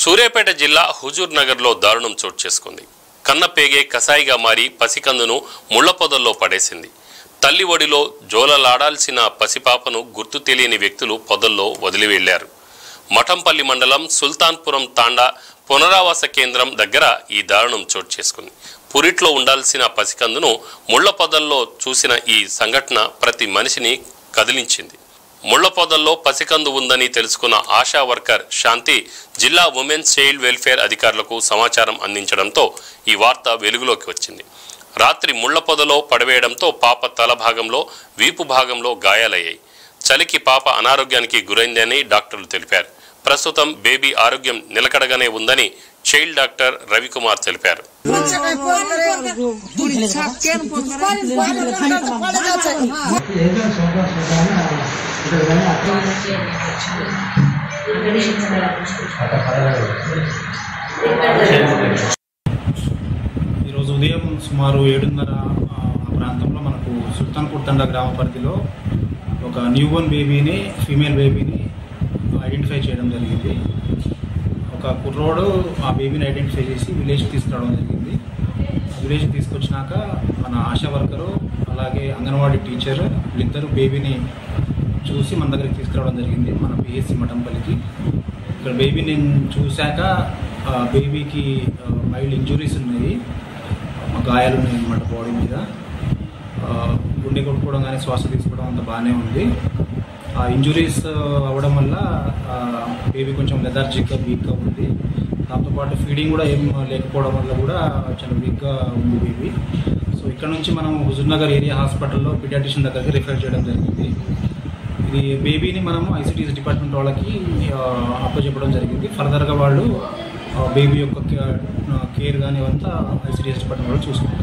సూర్యాపేట జిల్లా హుజూర్ నగర్లో దారుణం చోటు చేసుకుంది. కన్నపేగే కసాయిగా మారి పసికందును ముళ్లపొదల్లో పడేసింది. తల్లి ఒడిలో జోలలాడాల్సిన పసిపాపను గుర్తు తెలియని వ్యక్తులు పొదల్లో వదిలి వెళ్లారు. మఠంపల్లి మండలం సుల్తాన్పురం తాండా పునరావాస కేంద్రం దగ్గర ఈ దారుణం చోటు చేసుకుంది. పురిట్లో ఉండాల్సిన పసికందును ముళ్లపొదల్లో చూసిన ఈ సంఘటన ప్రతి మనిషిని కదిలించింది. ముళ్లపొదల్లో పసికందు ఉందని తెలుసుకున్న ఆశా వర్కర్ శాంతి జిల్లా ఉమెన్స్ చైల్డ్ వెల్ఫేర్ అధికారులకు సమాచారం అందించడంతో ఈ వార్త వెలుగులోకి వచ్చింది. రాత్రి ముళ్లపొదలో పడవేయడంతో పాప తల భాగంలో, వీపు భాగంలో గాయాలయ్యాయి. చలికి పాప అనారోగ్యానికి గురైందని డాక్టర్లు తెలిపారు. ప్రస్తుతం బేబీ ఆరోగ్యం నిలకడగానే ఉందని చైల్డ్ డాక్టర్ రవికుమార్ తెలిపారు. ఈరోజు ఉదయం సుమారు 7:30 ప్రాంతంలో మనకు సుల్తాన్పూర్ తండా గ్రామ పరిధిలో ఒక న్యూబోర్న్ బేబీని, ఫీమేల్ బేబీని ఐడెంటిఫై చేయడం జరిగింది. ఒక కుర్రోడు ఆ బేబీని ఐడెంటిఫై చేసి విలేజ్కి తీసుకురావడం జరిగింది. విలేజ్కి తీసుకొచ్చినాక మన ఆశా వర్కరు అలాగే అంగన్వాడీ టీచర్ వీళ్ళిద్దరూ బేబీని చూసి మన దగ్గరికి తీసుకురావడం జరిగింది, మన పిఎస్సి మఠంపల్లికి. ఇక్కడ బేబీని చూశాక బేబీకి మైల్డ్ ఇంజురీస్ ఉన్నాయి, గాయాలు ఉన్నాయి అన్నమాట బాడీ మీద. గుండె కొట్టుకోవడం కానీ శ్వాస తీసుకోవడం అంత బాగానే ఉంది. ఆ ఇంజురీస్ అవ్వడం వల్ల బేబీ కొంచెం లెథార్జిక్గా, వీక్గా ఉంది. దాంతోపాటు ఫీడింగ్ కూడా ఏం లేకపోవడం వల్ల కూడా చాలా వీక్గా ఉంది బేబీ. సో ఇక్కడ నుంచి మనం హుజూర్ నగర్ ఏరియా హాస్పిటల్లో పీడియాట్రిషియన్ దగ్గరికి రిఫర్ చేయడం జరిగింది. ఇది బేబీని మనము ఐసిడిఎస్ డిపార్ట్మెంట్ వాళ్ళకి అప్పచెప్పడం జరిగింది. ఫర్దర్గా వాళ్ళు బేబీ యొక్క కేర్ కానీ అంతా ఐసిడిఎస్ డిపార్ట్మెంట్ వాళ్ళు చూసుకుంటారు.